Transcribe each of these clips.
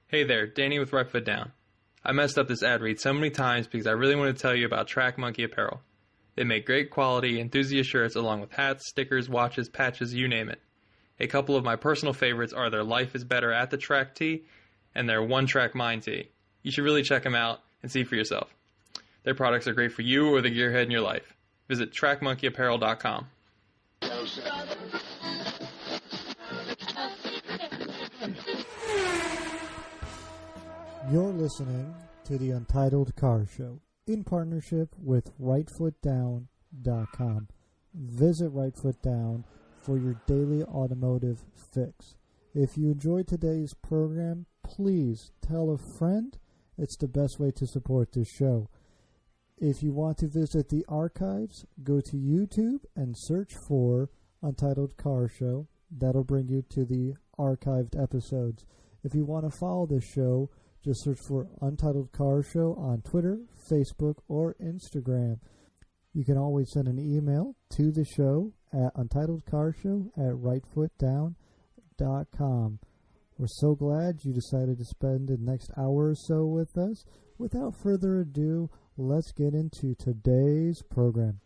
Hey there, Danny with Right Foot Down. I messed up this ad read so many times because I really want to tell you about Track Monkey Apparel. They make great quality enthusiast shirts along with hats, stickers, watches, patches, you name it. A couple of my personal favorites are their Life is Better at the Track tee and their One Track Mind tee. You should really check them out and see for yourself. Their products are great for you or the gearhead in your life. Visit trackmonkeyapparel.com. You're listening to the Untitled Car Show in partnership with RightFootDown.com. Visit Right Down for your daily automotive fix. If you enjoyed today's program, please tell a friend. It's the best way to support this show. If you want to visit the archives, go to YouTube and search for Untitled Car Show. That'll bring you to the archived episodes. If you want to follow the show, just search for Untitled Car Show on Twitter, Facebook, or Instagram. You can always send an email to the show at untitledcarshow@rightfootdown.com. We're so glad you decided to spend the next hour or so with us. Without further ado, let's get into today's program.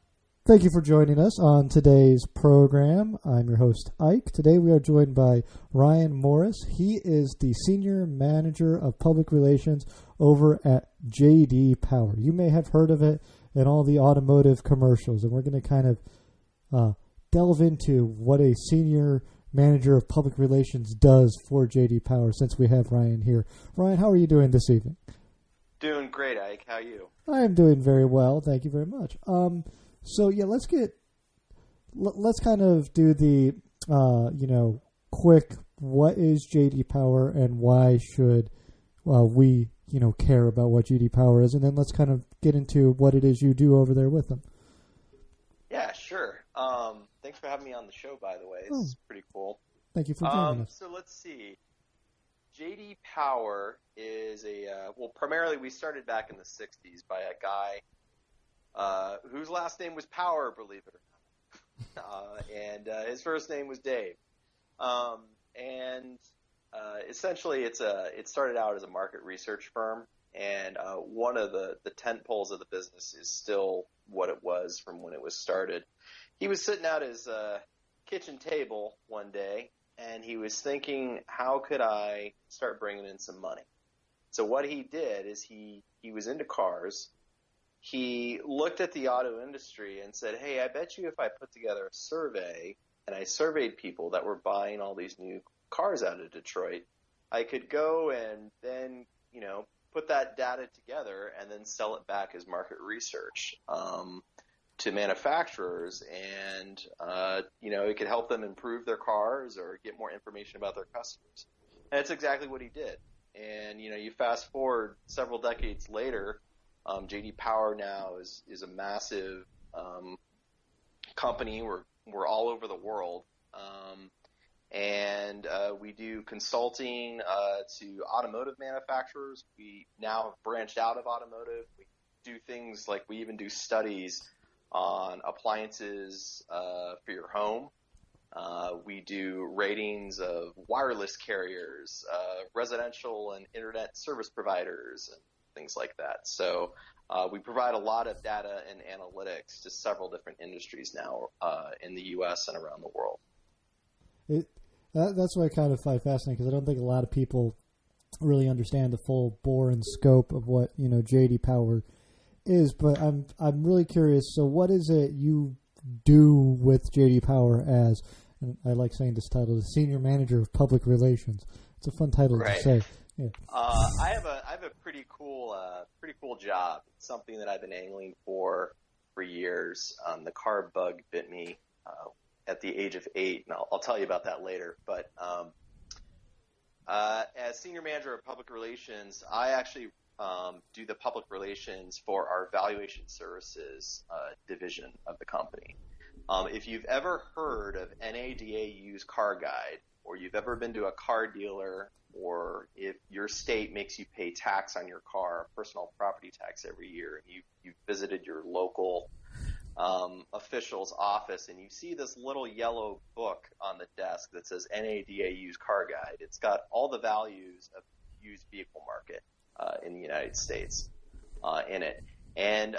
Thank you for joining us on today's program. I'm your host, Ike. Today we are joined by Ryan Morris. He is the Senior Manager of Public Relations over at J.D. Power. You may have heard of it in all the automotive commercials, and we're going to kind of delve into what a Senior Manager of Public Relations does for J.D. Power since we have Ryan here. Ryan, how are you doing this evening? Doing great, Ike. How are you? I am doing very well. Thank you very much. So yeah, let's kind of do the quick. What is JD Power and why should we care about what JD Power is, and then let's kind of get into what it is you do over there with them. Yeah, sure. Thanks for having me on the show. By the way, this is pretty cool. Thank you for joining us. So let's see. JD Power is primarily we started back in the '60s by a guy. Whose last name was Power, believe it or not. And his first name was Dave. Essentially it started out as a market research firm, and one of the tent poles of the business is still what it was from when it was started. He was sitting at his kitchen table one day, and he was thinking, how could I start bringing in some money? So what he did is he was into cars. He looked at the auto industry and said, hey, I bet you if I put together a survey and I surveyed people that were buying all these new cars out of Detroit, I could go and then, put that data together and then sell it back as market research to manufacturers. And, it could help them improve their cars or get more information about their customers. And that's exactly what he did. And, you fast forward several decades later, J.D. Power now is a massive company. We're all over the world, and we do consulting to automotive manufacturers. We now have branched out of automotive. We do things like we even do studies on appliances for your home. We do ratings of wireless carriers, residential and internet service providers, and things like that. So we provide a lot of data and analytics to several different industries now in the U.S. and around the world. That's what I kind of find fascinating, because I don't think a lot of people really understand the full bore and scope of what J.D. Power is. But I'm really curious. So what is it you do with J.D. Power as, and I like saying this title, the Senior Manager of Public Relations. It's a fun title to say. Yeah. I have a pretty cool job. It's something that I've been angling for years. The car bug bit me at the age of 8, and I'll tell you about that later. But as Senior Manager of Public Relations, I actually do the public relations for our valuation services division of the company. If you've ever heard of NADA Used Car Guide, or you've ever been to a car dealer, or if your state makes you pay tax on your car, personal property tax every year, and you've visited your local official's office and you see this little yellow book on the desk that says NADA Used Car Guide, it's got all the values of used vehicle market in the United States in it. And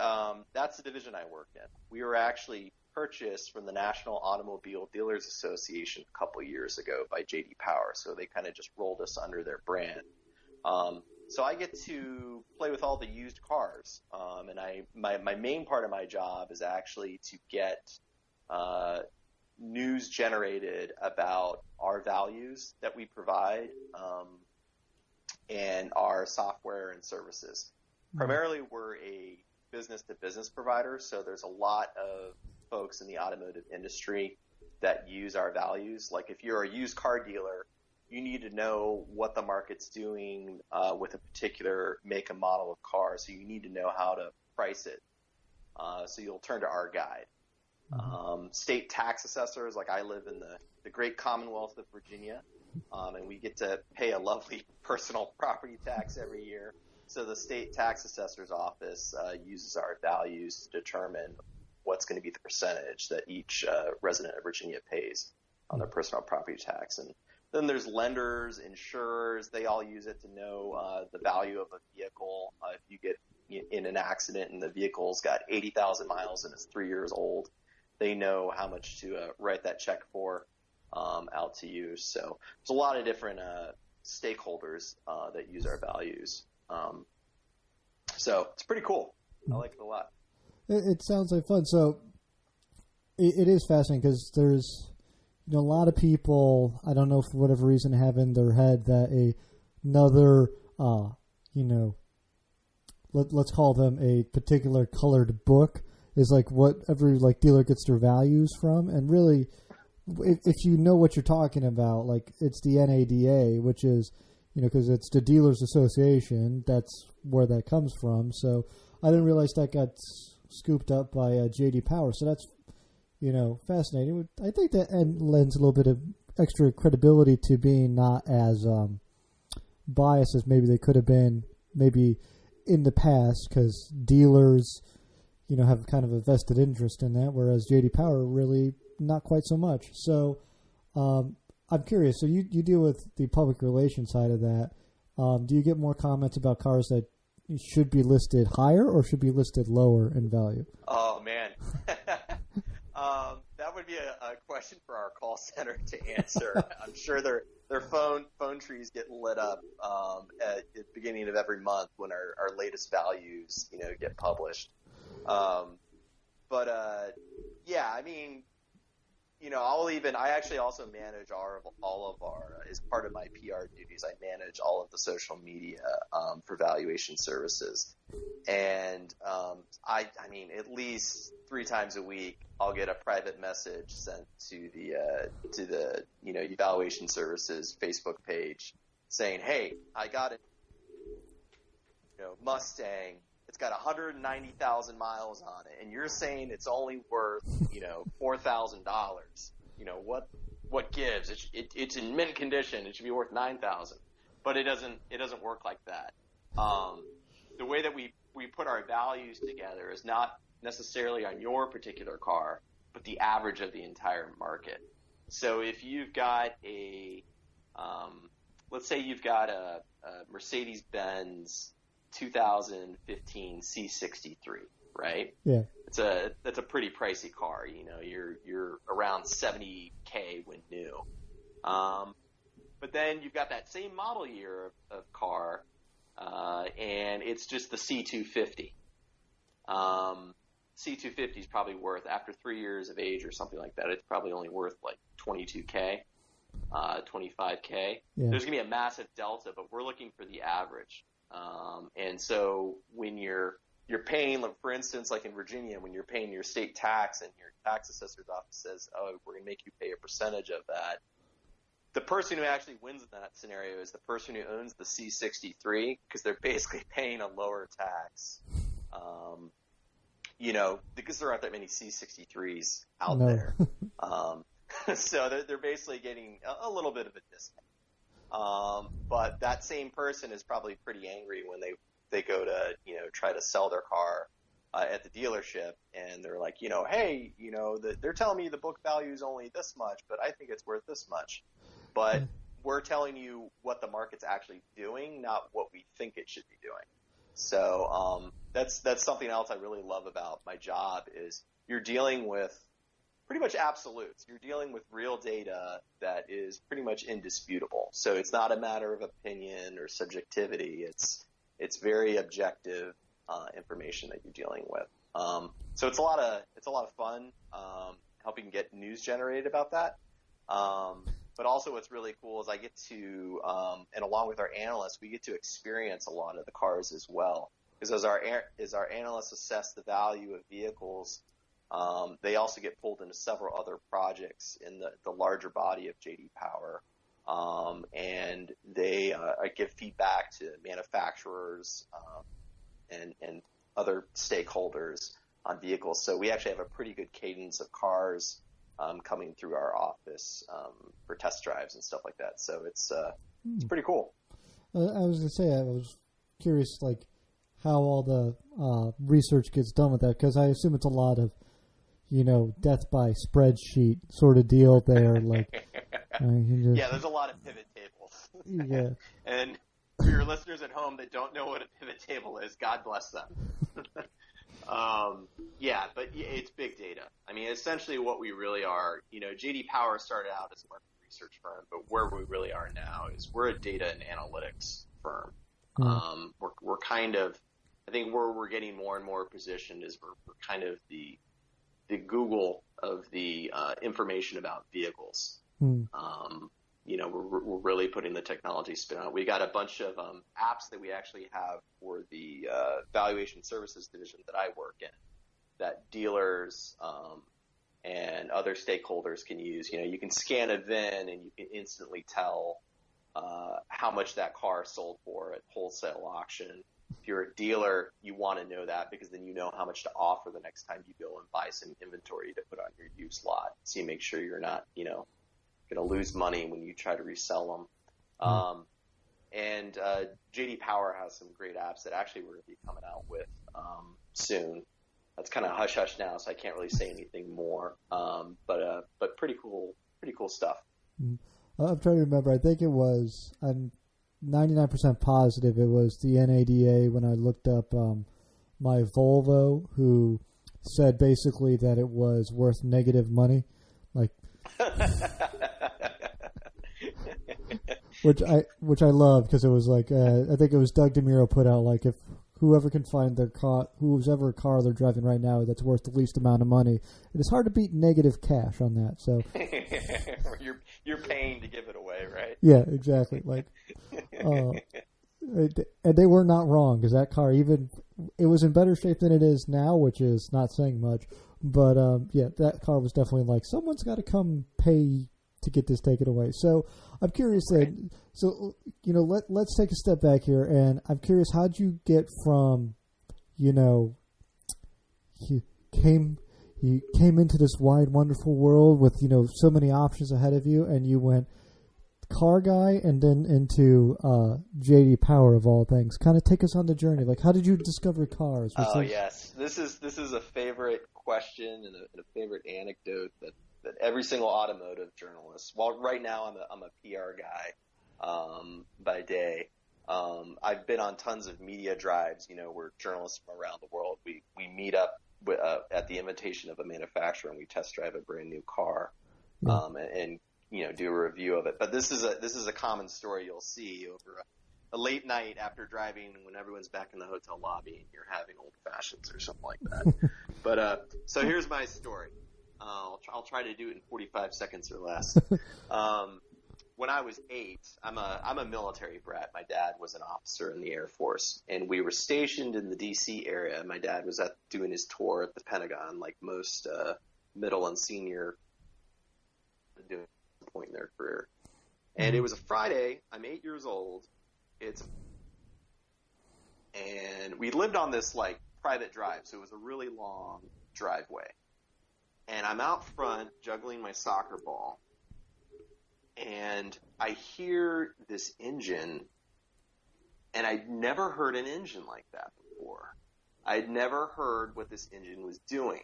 that's the division I work in. We were actually purchased from the National Automobile Dealers Association a couple years ago by J.D. Power, so they kind of just rolled us under their brand. So I get to play with all the used cars, and my main part of my job is actually to get news generated about our values that we provide and our software and services. Primarily, we're a business-to-business provider, so there's a lot of folks in the automotive industry that use our values. Like if you're a used car dealer, you need to know what the market's doing with a particular make and model of car, so you need to know how to price it. So you'll turn to our guide. State tax assessors, like I live in the great Commonwealth of Virginia, and we get to pay a lovely personal property tax every year. So the state tax assessor's office uses our values to determine what's going to be the percentage that each resident of Virginia pays on their personal property tax. And then there's lenders, insurers. They all use it to know the value of a vehicle. If you get in an accident and the vehicle's got 80,000 miles and it's 3 years old, they know how much to write that check for out to you. So there's a lot of different stakeholders that use our values. So it's pretty cool. I like it a lot. It sounds like fun. So it is fascinating because there's a lot of people, I don't know, for whatever reason, have in their head that another, let's call them a particular colored book is like what every dealer gets their values from. And really, if you know what you're talking about, like it's the NADA, which is, because it's the Dealers Association, that's where that comes from. So I didn't realize that got scooped up by J.D. Power. So that's, fascinating. I think that lends a little bit of extra credibility to being not as biased as maybe they could have been maybe in the past, because dealers, have kind of a vested interest in that, whereas J.D. Power really not quite so much. So I'm curious. So you deal with the public relations side of that. Do you get more comments about cars that should be listed higher or should be listed lower in value? Oh, man. That would be a question for our call center to answer. I'm sure their phone trees get lit up at the beginning of every month when our latest values, get published. Yeah, I mean, I actually also manage all of our, as part of my PR duties, I manage all of the social media for valuation services. And I mean, at least 3 times a week, I'll get a private message sent to the evaluation services Facebook page saying, "Hey, I got a Mustang. It's got 190,000 miles on it, and you're saying it's only worth, $4,000. What gives? It's in mint condition. It should be worth 9,000." But it doesn't work like that. The way that we put our values together is not necessarily on your particular car, but the average of the entire market. So if you've got let's say you've got a Mercedes-Benz 2015 C63, right? Yeah. That's a pretty pricey car. You're around $70K when new. But then you've got that same model year of car, and it's just the C250. C250 is probably worth, after 3 years of age or something like that, it's probably only worth like $22K, $25K. Yeah. There's going to be a massive delta, but we're looking for the average. And so when you're paying, for instance, like in Virginia, when you're paying your state tax and your tax assessor's office says, "Oh, we're going to make you pay a percentage of that," the person who actually wins in that scenario is the person who owns the C63, because they're basically paying a lower tax. Because there aren't that many C63s out there. So they're basically getting a little bit of a discount. But that same person is probably pretty angry when they go to, try to sell their car at the dealership, and they're like, "Hey, they're telling me the book value is only this much, but I think it's worth this much." But we're telling you what the market's actually doing, not what we think it should be doing. So that's something else I really love about my job is you're dealing with pretty much absolutes. You're dealing with real data that is pretty much indisputable. So it's not a matter of opinion or subjectivity. It's very objective information that you're dealing with. So it's a lot of fun helping get news generated about that. But also what's really cool is I get to, and along with our analysts, we get to experience a lot of the cars as well. Because as our analysts assess the value of vehicles, they also get pulled into several other projects in the larger body of J.D. Power. And they give feedback to manufacturers and other stakeholders on vehicles. So we actually have a pretty good cadence of cars coming through our office for test drives and stuff like that. So it's pretty cool. I was going to say, I was curious, like, how all the research gets done with that, because I assume it's a lot of, death by spreadsheet sort of deal there. Like, yeah, there's a lot of pivot tables. Yeah. And for your listeners at home that don't know what a pivot table is, God bless them. Yeah, but it's big data. I mean, essentially what we really are, J.D. Power started out as a market research firm, but where we really are now is we're a data and analytics firm. We're kind of, I think where we're getting more and more positioned is we're kind of the Google of the information about vehicles. We're really putting the technology spin on it. We got a bunch of apps that we actually have for the valuation services division that I work in that dealers and other stakeholders can use. You can scan a VIN and you can instantly tell how much that car sold for at wholesale auction. If you're a dealer, you want to know that because then you know how much to offer the next time you go and buy some inventory to put on your used lot. So you make sure you're not, going to lose money when you try to resell them. And J.D. Power has some great apps that actually we're going to be coming out with soon. That's kind of hush-hush now, so I can't really say anything more. But pretty cool stuff. I'm trying to remember. I think it was, I'm 99% positive it was the NADA when I looked up my Volvo, who said basically that it was worth negative money. Like, which I love because it was like I think it was Doug DeMuro put out like if whoever can find their car, whoever car they're driving right now that's worth the least amount of money, it is hard to beat negative cash on that. So you're paying to give it away, right? Yeah, exactly. Like, and they were not wrong because that car it was in better shape than it is now, which is not saying much. But yeah, that car was definitely like someone's got to come pay to get this taken away. So I'm curious then. So let's take a step back here, and I'm curious, how'd you get from, you came into this wide, wonderful world with so many options ahead of you, and you went car guy and then into J.D. Power of all things. Kind of take us on the journey. Like, how did you discover cars? Yes, this is a favorite question and a favorite anecdote that every single automotive journalist. Well, right now I'm a PR guy by day. I've been on tons of media drives. Where journalists from around the world we meet up at the invitation of a manufacturer and we test drive a brand new car, and do a review of it. But this is a common story you'll see over a late night after driving when everyone's back in the hotel lobby and you're having old fashions or something like that. But so here's my story. I'll try to do it in 45 seconds or less. When I was 8, I'm a military brat. My dad was an officer in the Air Force, and we were stationed in the D.C. area. My dad was doing his tour at the Pentagon, like most middle and senior doing at some point in their career. And it was a Friday. I'm 8 years old. And we lived on this like private drive, so it was a really long driveway. And I'm out front juggling my soccer ball, and I hear this engine, and I'd never heard an engine like that before. I'd never heard what this engine was doing.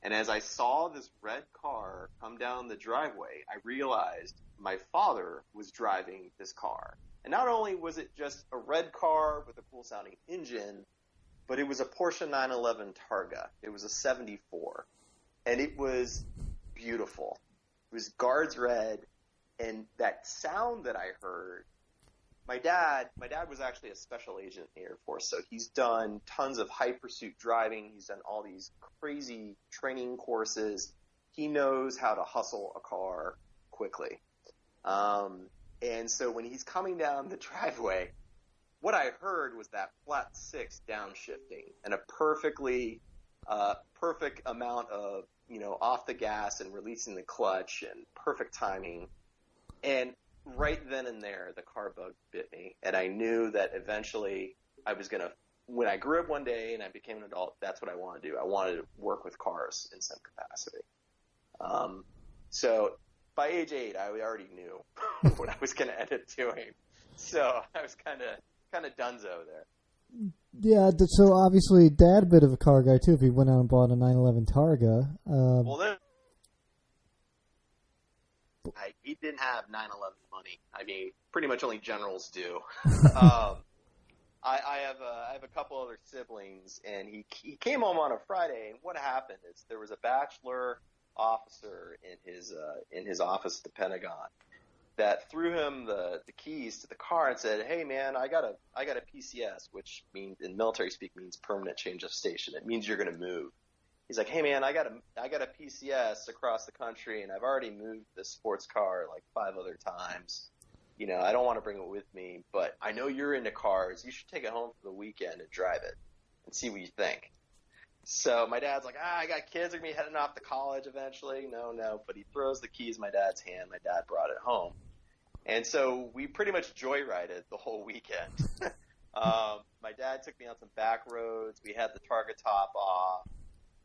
And as I saw this red car come down the driveway, I realized my father was driving this car. And not only was it just a red car with a cool-sounding engine, but it was a Porsche 911 Targa. It was a 74. And it was beautiful. It was guards red. And that sound that I heard, my dad was actually a special agent in the Air Force, so he's done tons of high pursuit driving. He's done all these crazy training courses. He knows how to hustle a car quickly. And so when he's coming down the driveway, what I heard was that flat six downshifting and a perfect amount of, off the gas and releasing the clutch and perfect timing. And right then and there, the car bug bit me, and I knew that eventually I was going to, when I grew up one day and I became an adult, that's what I wanted to do. I wanted to work with cars in some capacity. So by age 8, I already knew what I was going to end up doing. So I was kind of dunzo there. Yeah, so obviously Dad a bit of a car guy too if he went out and bought a 911 Targa. Well, then, he didn't have 911 money. I mean, pretty much only generals do. I have a couple other siblings, and he came home on a Friday, and what happened is there was a bachelor officer in his office at the Pentagon that threw him the keys to the car and said, "Hey man, I got a PCS," which means in military speak means permanent change of station. It means you're going to move. He's like, "Hey man, I got a PCS across the country, and I've already moved this sports car like 5 other times. I don't want to bring it with me, but I know you're into cars. You should take it home for the weekend and drive it and see what you think." So my dad's like, I got kids are going to be heading off to college eventually. No. But he throws the keys in my dad's hand. My dad brought it home. And so we pretty much joyrided the whole weekend. My dad took me on some back roads. We had the Targa top off.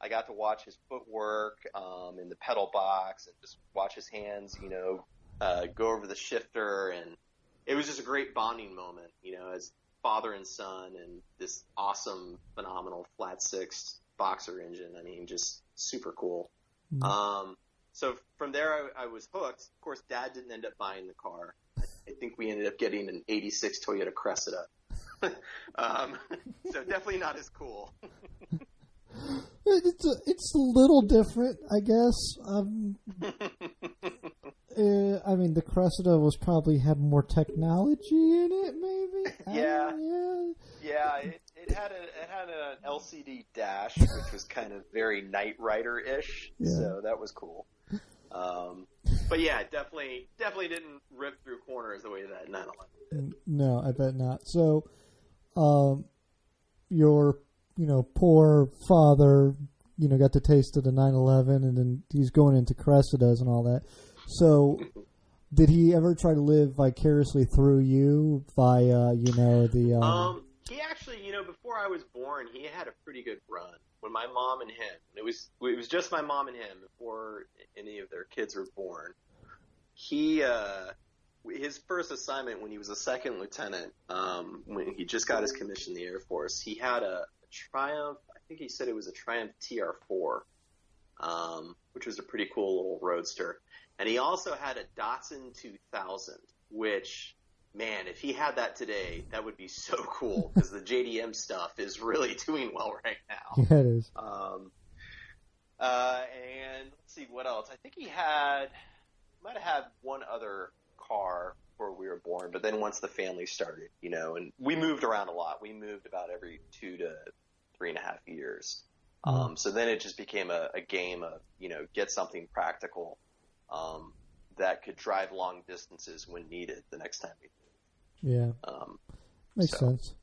I got to watch his footwork in the pedal box and just watch his hands, go over the shifter. And it was just a great bonding moment, as father and son, and this awesome, phenomenal flat six boxer engine. I mean, just super cool. Mm-hmm. So from there, I was hooked. Of course, Dad didn't end up buying the car. I think we ended up getting an '86 Toyota Cressida. So definitely not as cool. It's a little different, I guess. I mean, the Cressida probably had more technology in it, maybe. Yeah. It had an LCD dash, which was kind of very Knight Rider-ish. Yeah. So that was cool. But yeah, definitely didn't rip through corners the way that 911 did. No, I bet not. So, your poor father, got the taste of the 911, and then he's going into Cressidas and all that. So, did he ever try to live vicariously through you via, He actually, before I was born, he had a pretty good run. When my mom and him, it was just my mom and him before any of their kids were born. His first assignment when he was a second lieutenant, when he just got his commission in the Air Force, he had a Triumph. I think he said it was a Triumph TR4, which was a pretty cool little roadster. And he also had a Datsun 2000, which, man, if he had that today, that would be so cool because the JDM stuff is really doing well right now. Yeah, it is. And let's see what else. I think he might have had one other car before we were born, but then once the family started, and we moved around a lot. We moved about every 2 to 3.5 years. So then it just became a game of, get something practical that could drive long distances when needed the next time we did. Yeah. Makes sense.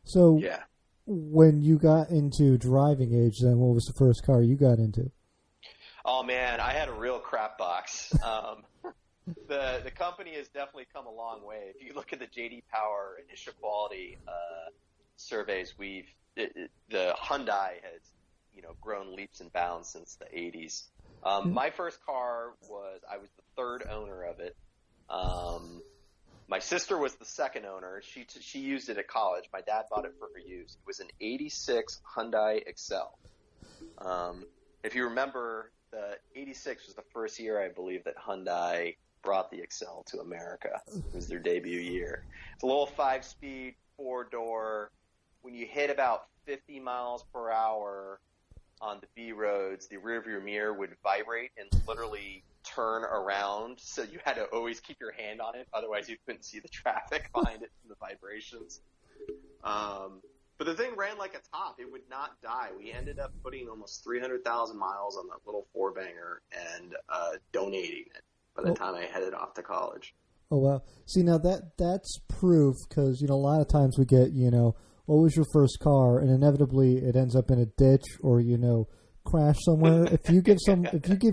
So yeah. When you got into driving age, then what was the first car you got into? Oh man, I had a real crap box. The company has definitely come a long way. If you look at the J.D. Power initial quality surveys, the Hyundai has grown leaps and bounds since the 80s. My first car I was the third owner of it. My sister was the second owner. She used it at college. My dad bought it for her use. It was an '86 Hyundai Excel. if you remember, the 86 was the first year, I believe, that Hyundai brought the Excel to America. It was their debut year. It's a little 5-speed, 4-door. When you hit about 50 miles per hour on the B roads, the rearview mirror would vibrate and literally turn around. So you had to always keep your hand on it. Otherwise, you couldn't see the traffic behind it from the vibrations. But the thing ran like a top. It would not die. We ended up putting almost 300,000 miles on that little 4-banger and donating it by the time I headed off to college. Oh, wow. See, now that's proof because, a lot of times we get, what was your first car? And inevitably it ends up in a ditch or, crash somewhere. If you give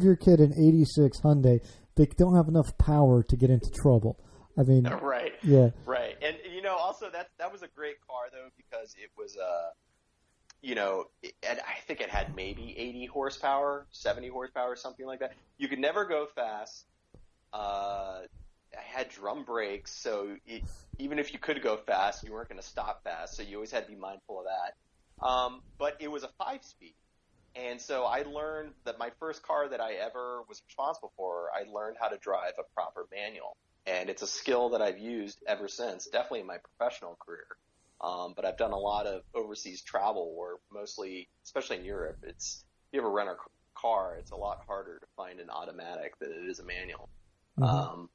your kid an 86 Hyundai, they don't have enough power to get into trouble. I mean, right. Yeah. Right. And, also that was a great car though, because it was, I think it had maybe 80 horsepower, 70 horsepower, something like that. You could never go fast. I had drum brakes, so even if you could go fast, you weren't going to stop fast, so you always had to be mindful of that. But it was a 5-speed, and so I learned that my first car that I ever was responsible for, I learned how to drive a proper manual, and it's a skill that I've used ever since, definitely in my professional career. But I've done a lot of overseas travel where mostly, especially in Europe, if you ever rent a car, it's a lot harder to find an automatic than it is a manual. Mm-hmm.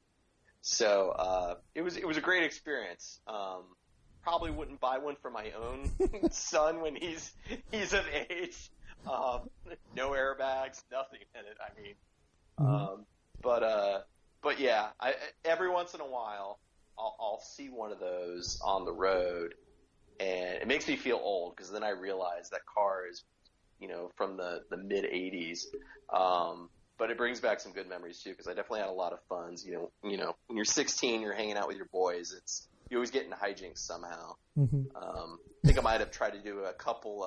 So it was a great experience. Probably wouldn't buy one for my own son when he's of age. No airbags, nothing in it. I mean, but yeah, every once in a while I'll see one of those on the road, and it makes me feel old because then I realize that car is, from the mid '80s. But it brings back some good memories too, because I definitely had a lot of funs. When you're 16, you're hanging out with your boys. You always get in hijinks somehow. Mm-hmm. I think I might have tried to do a couple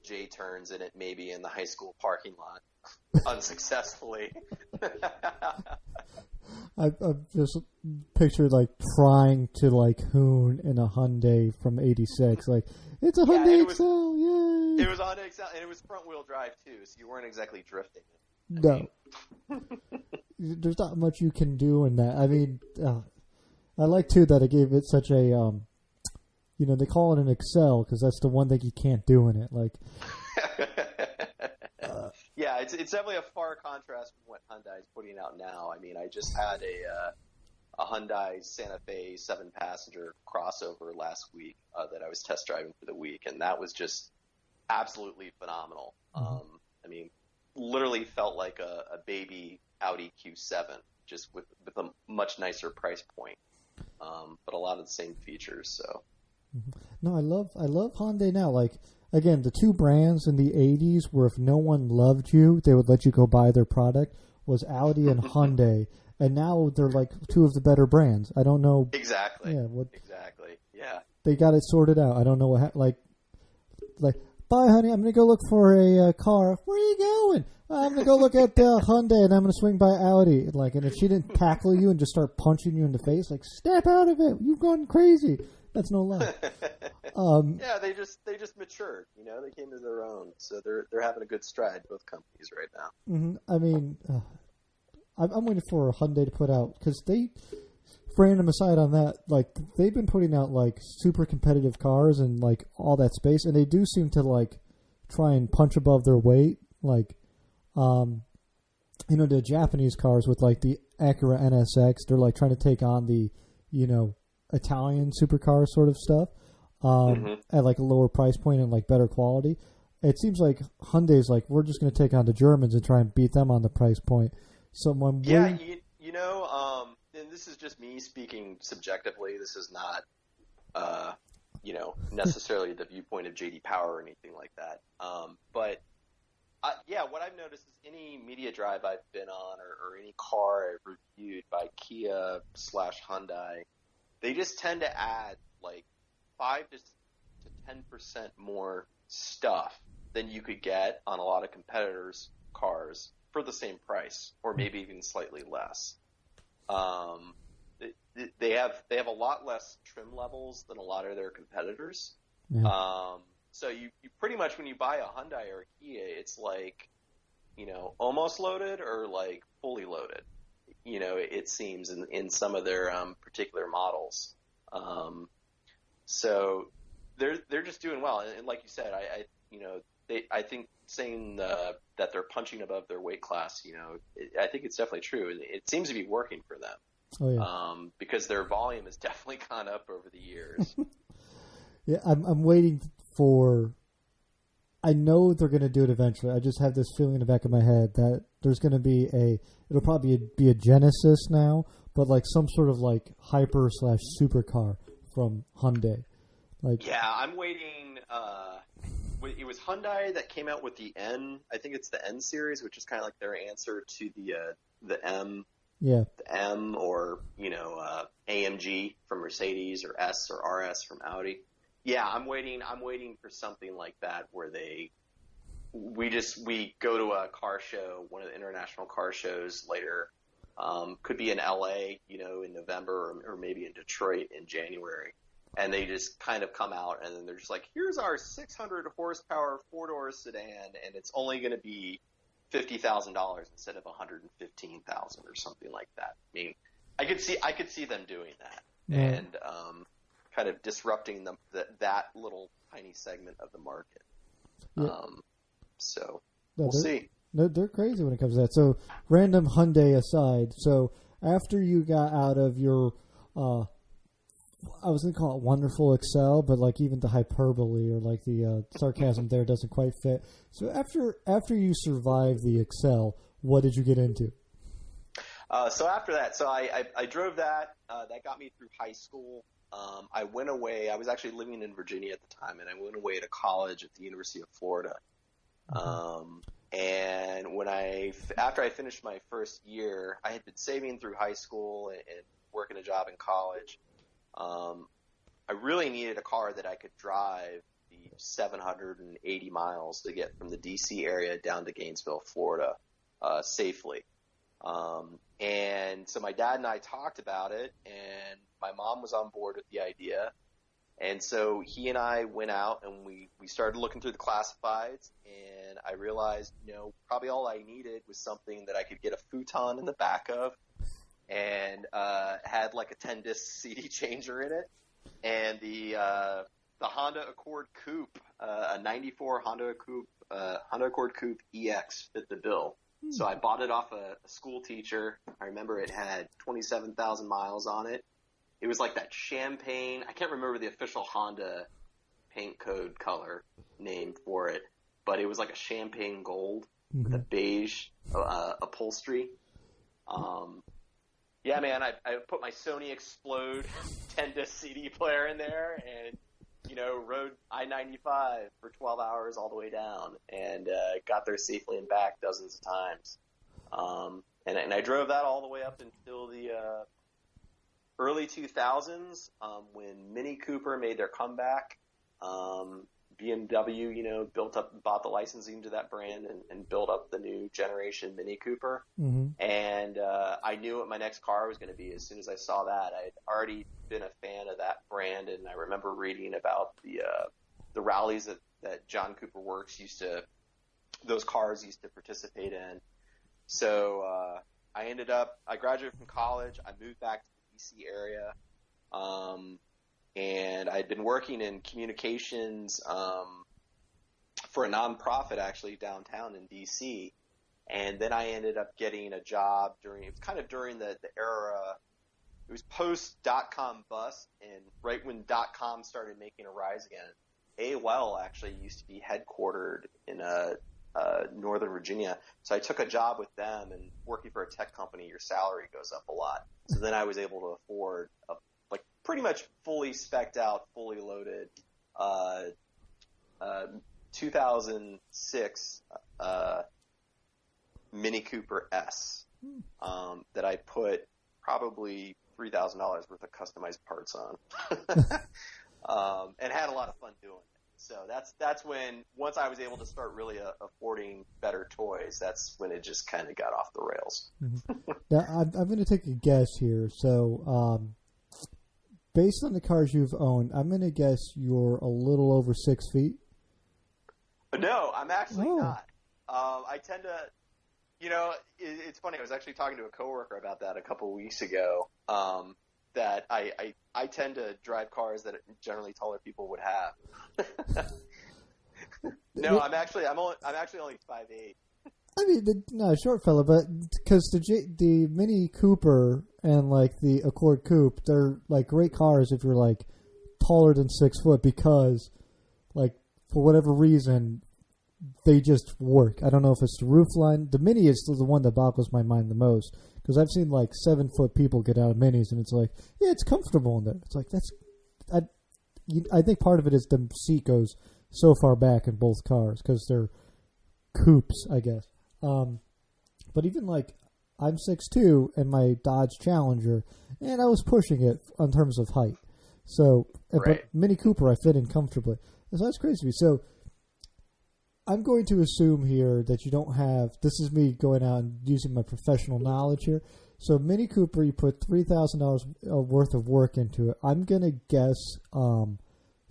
J turns in it, maybe in the high school parking lot, unsuccessfully. I've just pictured trying to hoon in a Hyundai from '86. It's a Hyundai Excel, yay! It was on Excel, and it was front wheel drive too, so you weren't exactly drifting. No. There's not much you can do in that. I mean, I like too that it gave it such a, they call it an Excel because that's the one thing you can't do in it. Yeah, it's definitely a far contrast from what Hyundai is putting out now. I mean, I just had a Hyundai Santa Fe 7-passenger crossover last week that I was test driving for the week, and that was just absolutely phenomenal. Mm-hmm. I mean, literally felt like a baby Audi Q7, just with a much nicer price point, but a lot of the same features. So, no, I love Hyundai now. Again, the two brands in the '80s where if no one loved you, they would let you go buy their product was Audi and Hyundai, and now they're two of the better brands. I don't know exactly. Yeah, exactly. Yeah, they got it sorted out. I don't know what bye, honey. I'm going to go look for a car. Where are you going? I'm going to go look at Hyundai, and I'm going to swing by Audi. And if she didn't tackle you and just start punching you in the face, step out of it. You've gone crazy. That's no lie. Yeah, they just matured. They came to their own. So they're having a good stride, both companies right now. Mm-hmm. I mean, I'm waiting for a Hyundai to put out because random aside on that, they've been putting out super competitive cars and all that space, and they do seem to try and punch above their weight. The Japanese cars with the Acura NSX, they're trying to take on the Italian supercar sort of stuff at a lower price point and better quality. It seems like Hyundai's we're just going to take on the Germans and try and beat them on the price point. Someone and this is just me speaking subjectively. This is not, necessarily the viewpoint of J.D. Power or anything like that. But what I've noticed is any media drive I've been on or any car I've reviewed by Kia / Hyundai, they just tend to add 5 to 10% more stuff than you could get on a lot of competitors' cars for the same price, or maybe even slightly less. They have a lot less trim levels than a lot of their competitors. Yeah. So you pretty much, when you buy a Hyundai or a Kia, it's like, almost loaded or like fully loaded. It seems in some of their particular models. So they're just doing well. And like you said, I think saying that they're punching above their weight class, I think it's definitely true. And it seems to be working for them. Oh, yeah. Because their volume has definitely gone up over the years. Yeah, I'm waiting for. I know they're going to do it eventually. I just have this feeling in the back of my head that there's going to be it'll probably be a Genesis now, but like some sort of like hyper / supercar from Hyundai. Yeah, I'm waiting. It was Hyundai that came out with the N. I think it's the N series, which is kind of like their answer to the M. Yeah. The M, or AMG from Mercedes, or S or RS from Audi. Yeah, I'm waiting for something like that where we go to a car show, one of the international car shows later. Could be in LA, in November, or maybe in Detroit in January. And they just kind of come out, and then they're just like, here's our 600 horsepower 4-door sedan, and it's only going to be $50,000 instead of $115,000 or something like that. I mean, I could see them doing that, and kind of disrupting that little tiny segment of the market. Yeah. So we'll see. No, they're crazy when it comes to that. So, random Hyundai aside, so after you got out of your, I was going to call it wonderful Excel, but like even the hyperbole or like the sarcasm there doesn't quite fit. So after you survived the Excel, what did you get into? So after that, I drove that. That got me through high school. I went away. I was actually living in Virginia at the time, and I went away to college at the University of Florida. And after I finished my first year, I had been saving through high school and working a job in college. I really needed a car that I could drive the 780 miles to get from the DC area down to Gainesville, Florida, safely. And so my dad and I talked about it, and my mom was on board with the idea. And so he and I went out, and we started looking through the classifieds, and I realized, probably all I needed was something that I could get a futon in the back of, and had like a 10-disc CD changer in it, and the Honda Accord Coupe, a '94 Honda Accord Coupe EX fit the bill. So I bought it off a school teacher. I remember it had 27,000 miles on it. It was like that champagne. I can't remember the official Honda paint code color name for it, but it was like a champagne gold with a beige upholstery. Yeah, man, I put my Sony Explode 10-disc CD player in there and, rode I-95 for 12 hours all the way down, and got there safely and back dozens of times. And I drove that all the way up until the early 2000s, when Mini Cooper made their comeback. BMW, bought the licensing to that brand and built up the new generation Mini Cooper. And I knew what my next car was going to be as soon as I saw that. I'd already been a fan of that brand, and I remember reading about the rallies that John Cooper Works those cars used to participate in. So I graduated from college. I moved back to the DC area. And I'd been working in communications for a nonprofit actually downtown in DC. And then I ended up getting a job during the era, it was post .com bust, and right when .com started making a rise again. AOL actually used to be headquartered in Northern Virginia. So I took a job with them, and working for a tech company, your salary goes up a lot. So then I was able to afford a pretty much fully spec'd out, fully loaded 2006 Mini Cooper S that I put probably $3,000 worth of customized parts on, and had a lot of fun doing it. So that's when, once I was able to start really affording better toys, that's when it just kind of got off the rails. Now, I'm going to take a guess here. So, based on the cars you've owned, I'm going to guess you're a little over 6 feet. No, I'm actually not. I tend to, it's funny. I was actually talking to a coworker about that a couple of weeks ago. That I tend to drive cars that generally taller people would have. No, I'm actually only 5'8". I mean, not a short fella, but because the Mini Cooper and like the Accord Coupe, they're like great cars if you're like taller than 6 foot because, like, for whatever reason, they just work. I don't know if it's the roof line. The Mini is the one that boggles my mind the most because I've seen like 7 foot people get out of Minis and it's like, yeah, it's comfortable in there. It's like I think part of it is the seat goes so far back in both cars because they're coupes, I guess. But even like I'm 6'2" and my Dodge Challenger, and I was pushing it in terms of height. So, right. But Mini Cooper I fit in comfortably. And so that's crazy to me. So I'm going to assume here that you don't have. This is me going out and using my professional knowledge here. So Mini Cooper, you put $3,000 worth of work into it. I'm gonna guess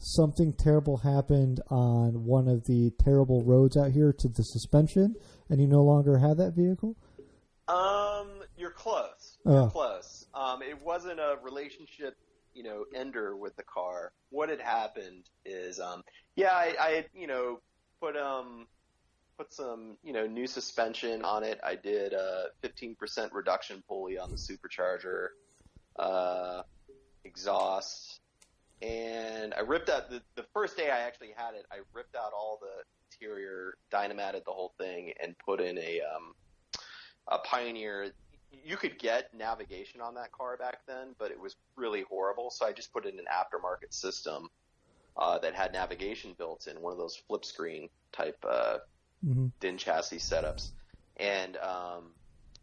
something terrible happened on one of the terrible roads out here to the suspension, and you no longer have that vehicle? You're close. You're close. It wasn't a relationship, ender with the car. What had happened is, I had, put some, new suspension on it. I did a 15% reduction pulley on the supercharger, exhaust. And I ripped out the first day I actually had it. I ripped out all the interior, dynamated the whole thing, and put in a Pioneer. You could get navigation on that car back then, but it was really horrible. So I just put in an aftermarket system that had navigation built in, one of those flip screen type DIN chassis setups. And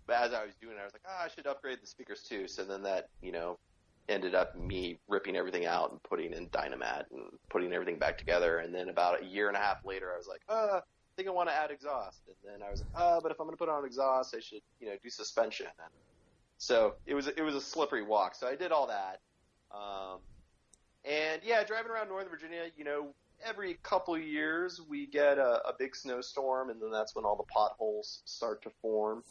but as I was doing it, I was like, I should upgrade the speakers too. So then that ended up me ripping everything out and putting in Dynamat and putting everything back together. And then about a year and a half later, I was like, I think I want to add exhaust. And then I was like, but if I'm going to put on exhaust, I should, do suspension. And so it was a slippery walk. So I did all that. And yeah, driving around Northern Virginia, every couple of years we get a big snowstorm, and then that's when all the potholes start to form.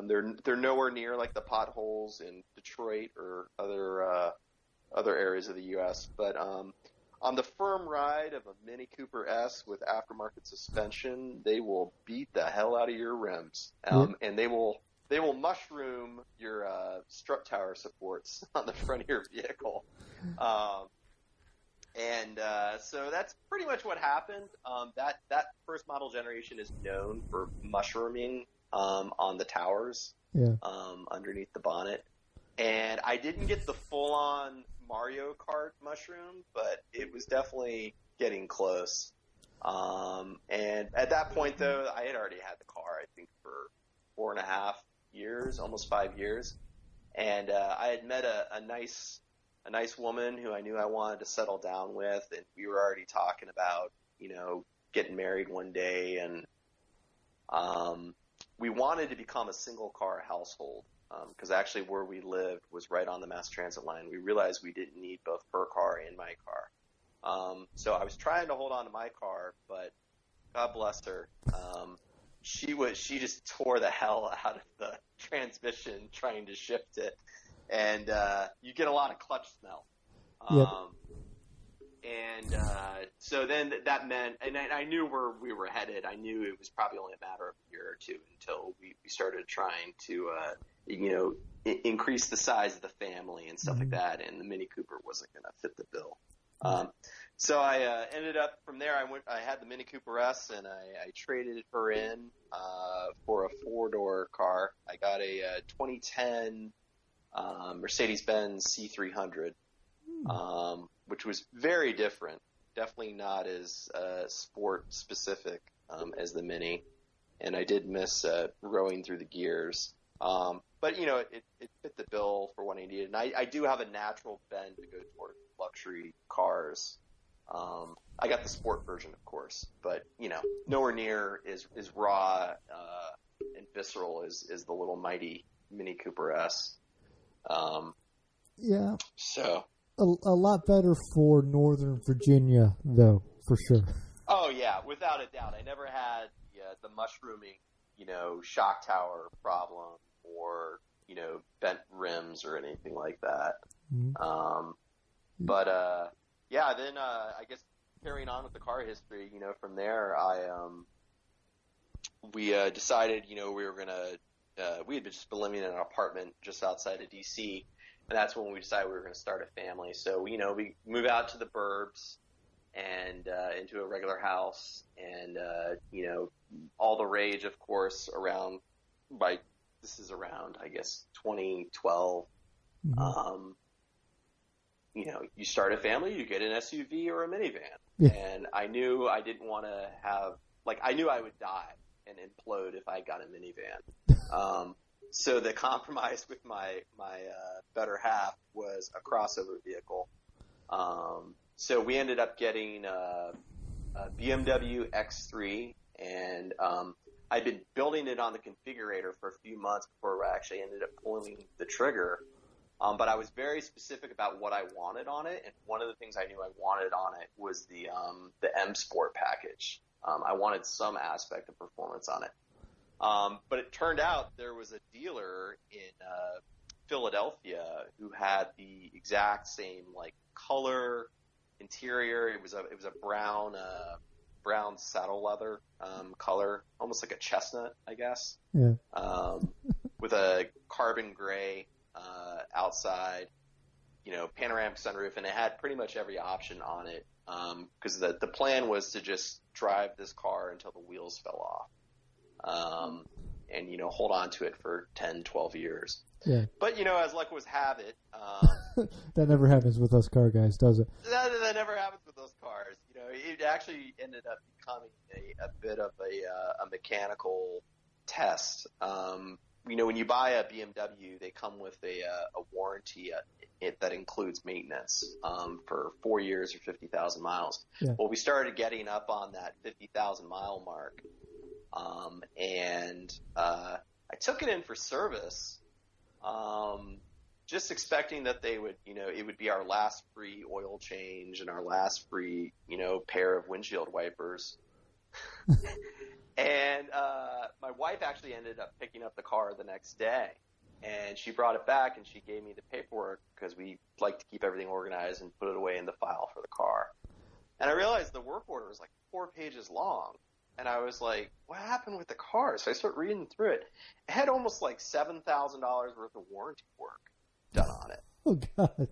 They're nowhere near like the potholes in Detroit or other areas of the U.S. But on the firm ride of a Mini Cooper S with aftermarket suspension, they will beat the hell out of your rims, and they will mushroom your strut tower supports on the front of your vehicle. So that's pretty much what happened. That first model generation is known for mushrooming on the towers, underneath the bonnet. And I didn't get the full-on Mario Kart mushroom, but it was definitely getting close. And at that point, though, I had already had the car, I think, for 4.5 years, almost 5 years. And I had met a nice woman who I knew I wanted to settle down with, and we were already talking about, getting married one day, and we wanted to become a single-car household, because actually where we lived was right on the mass transit line. We realized we didn't need both her car and my car. So I was trying to hold on to my car, but God bless her. She just tore the hell out of the transmission trying to shift it. And you get a lot of clutch smell. So then that meant, and I knew where we were headed. I knew it was probably only a matter of a year or two until we started trying to, increase the size of the family and stuff like that. And the Mini Cooper wasn't going to fit the bill. So I ended up from there. I had the Mini Cooper S, and I traded her in for a 4-door car. I got a 2010 Mercedes-Benz C300, which was very different. Definitely not as sport specific as the Mini, and I did miss rowing through the gears. But it fit the bill for what I needed, and I do have a natural bend to go toward luxury cars. I got the sport version, of course, but nowhere near as raw and visceral as the little mighty Mini Cooper S. So a lot better for Northern Virginia, though, for sure. Oh yeah, yeah, without a doubt. I never had the mushrooming, shock tower problem or, bent rims or anything like that. Mm-hmm. Then I guess carrying on with the car history, from there, we decided, we were gonna, we had just been living in an apartment just outside of DC, and that's when we decided we were gonna start a family. So, we move out to the burbs and into a regular house, and all the rage, of course, around this is around, I guess, 2012. Mm-hmm. You start a family, you get an SUV or a minivan. Yeah. And I knew I didn't want to I knew I would die and implode if I got a minivan. So the compromise with my better half was a crossover vehicle. So we ended up getting a BMW X3, and I'd been building it on the configurator for a few months before I actually ended up pulling the trigger. But I was very specific about what I wanted on it, and one of the things I knew I wanted on it was the M Sport package. I wanted some aspect of performance on it. But it turned out there was a dealer in Philadelphia who had the exact same color, interior. It was a brown saddle leather color, almost like a chestnut, I guess. Yeah. With a carbon gray outside, panoramic sunroof, and it had pretty much every option on it. Because the plan was to just drive this car until the wheels fell off, and hold on to it for 10, 12 years. Yeah. But as luck would have it, that never happens with us car guys, does it? That never happens with those cars. It actually ended up becoming a bit of a mechanical test. When you buy a BMW, they come with a warranty that includes maintenance for 4 years or 50,000 miles. Yeah. Well, we started getting up on that 50,000 mile mark, and I took it in for service, just expecting that they would, it would be our last free oil change and our last free, pair of windshield wipers. And my wife actually ended up picking up the car the next day, and she brought it back and she gave me the paperwork because we like to keep everything organized and put it away in the file for the car. And I realized the work order was 4 pages long, and I was like, what happened with the car? So I started reading through it. It had almost $7,000 worth of warranty work done on it. Oh, God.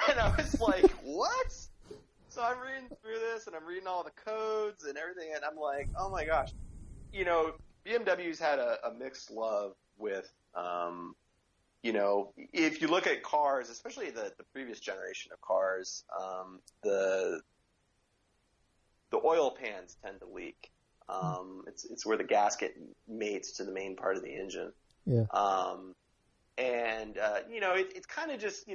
And I was like, what? So I'm reading through this, and I'm reading all the codes and everything, and I'm like, oh my gosh. BMW's had a mixed love with, if you look at cars, especially the previous generation of cars, the oil pans tend to leak. It's where the gasket mates to the main part of the engine. Yeah. It's kind of just,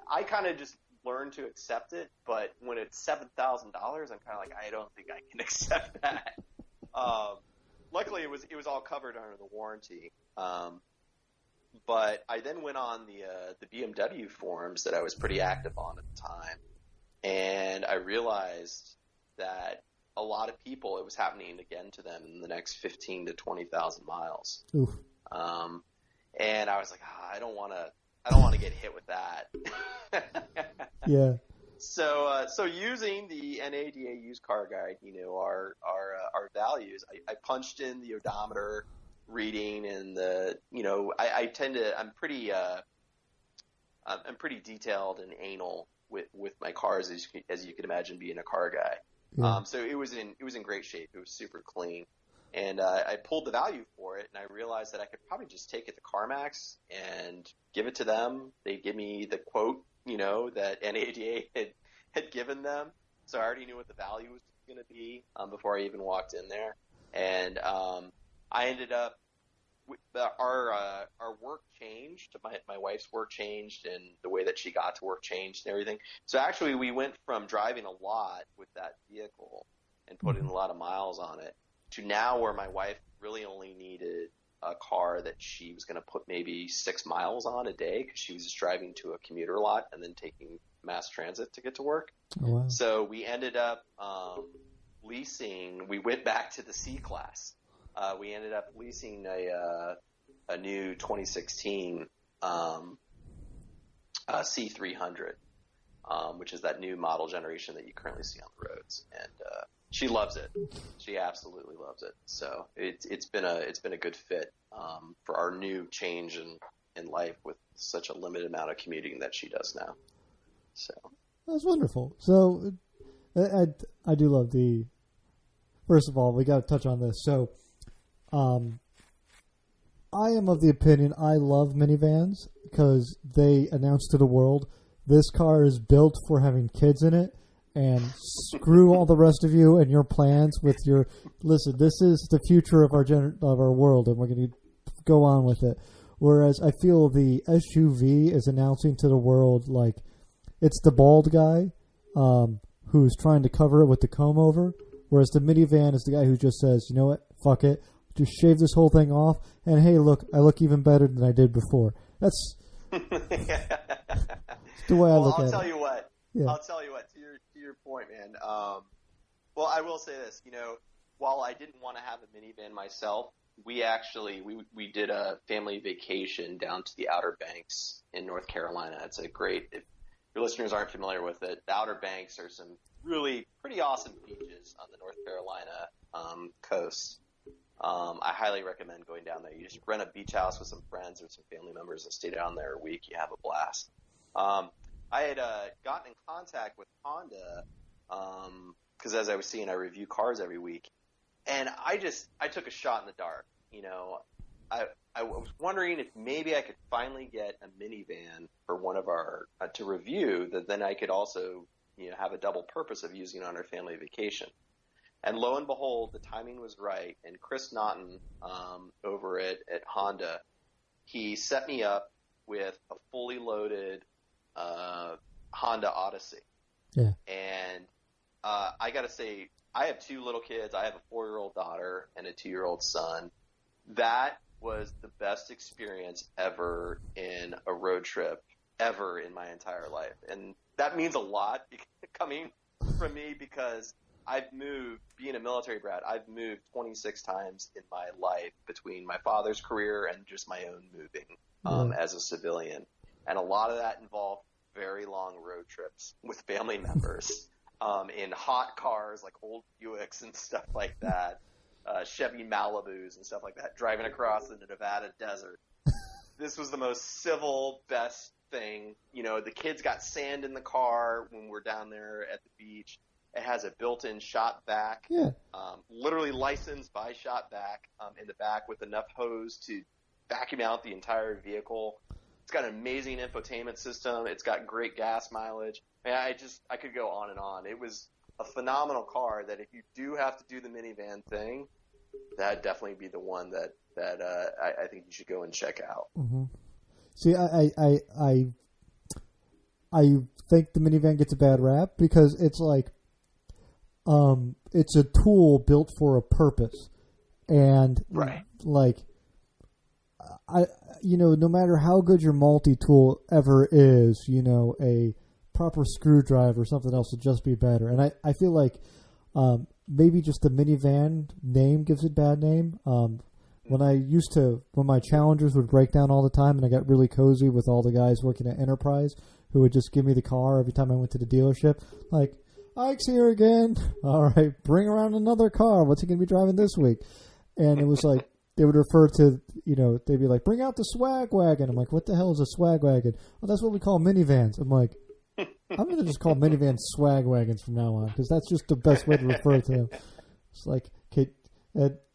I kind of just learned to accept it, but when it's $7,000, I'm kind of like, I don't think I can accept that. Luckily, it was all covered under the warranty. But I then went on the BMW forums that I was pretty active on at the time, and I realized that a lot of people, it was happening again to them in the next 15 to 20,000 miles. Oof. And I was like, I don't want to get hit with that. Yeah. So using the NADA used car guide, our values, I punched in the odometer reading and I'm pretty detailed and anal with my cars, as you can imagine, being a car guy. Yeah. So it was in great shape. It was super clean. And I pulled the value for it, and I realized that I could probably just take it to CarMax and give it to them. They'd give me the quote, that NADA had given them. So I already knew what the value was going to be before I even walked in there. And I ended up our work changed. My wife's work changed, and the way that she got to work changed and everything. So actually, we went from driving a lot with that vehicle and putting a lot of miles on it to now where my wife really only needed a car that she was going to put maybe 6 miles on a day because she was just driving to a commuter lot and then taking mass transit to get to work. Oh, wow. So we ended up leasing. We went back to the C-Class. We ended up leasing a new 2016 C300, which is that new model generation that you currently see on the roads, and she loves it. She absolutely loves it. So it's been a good fit for our new change in life with such a limited amount of commuting that she does now. So that's wonderful. So I do love the. First of all, we got to touch on this. So, I am of the opinion I love minivans because they announce to the world this car is built for having kids in it, and screw all the rest of you and your plans with your. Listen, this is the future of our world, and we're going to go on with it. Whereas I feel the SUV is announcing to the world like it's the bald guy who's trying to cover it with the comb over. Whereas the minivan is the guy who just says, you know what, fuck it, just shave this whole thing off, and hey, look, I look even better than I did before. That's the way I look at it. I'll tell you what. To your point, man. Well, I will say this. While I didn't want to have a minivan myself, we did a family vacation down to the Outer Banks in North Carolina. It's a great. If your listeners aren't familiar with it, the Outer Banks are some really pretty awesome beaches on the North Carolina coast. I highly recommend going down there. You just rent a beach house with some friends or some family members and stay down there a week. You have a blast. I had gotten in contact with Honda because as I was seeing, I review cars every week, and I took a shot in the dark. I was wondering if maybe I could finally get a minivan for one of our to review that then I could also have a double purpose of using on our family vacation. And lo and behold, the timing was right. And Chris Naughton over at Honda, he set me up with a fully loaded Honda Odyssey. Yeah. And I got to say, I have two little kids. I have a 4-year-old daughter and a 2-year-old son. That was the best experience ever in a road trip ever in my entire life. And that means a lot coming from me because I've moved, being a military brat, I've moved 26 times in my life between my father's career and just my own moving as a civilian. And a lot of that involved very long road trips with family members in hot cars like old Buicks and stuff like that, Chevy Malibus and stuff like that, driving across the Nevada desert. This was the most civil, best thing. The kids got sand in the car when we're down there at the beach. It has a built-in shop vac, literally licensed by shop vac in the back with enough hose to vacuum out the entire vehicle. It's got an amazing infotainment system. It's got great gas mileage. I could go on and on. It was a phenomenal car that if you do have to do the minivan thing, that'd definitely be the one that I think you should go and check out. Mm-hmm. See, I think the minivan gets a bad rap because it's like it's a tool built for a purpose, and no matter how good your multi-tool ever is, a proper screwdriver or something else would just be better. And I feel like maybe just the minivan name gives it a bad name. When my Challengers would break down all the time, and I got really cozy with all the guys working at Enterprise who would just give me the car every time I went to the dealership, like, Ike's here again. All right, bring around another car. What's he going to be driving this week? And it was like, they would refer to, they'd be like, bring out the swag wagon. I'm like, what the hell is a swag wagon? Well, that's what we call minivans. I'm like, I'm going to just call minivans swag wagons from now on because that's just the best way to refer to them. It's like, okay,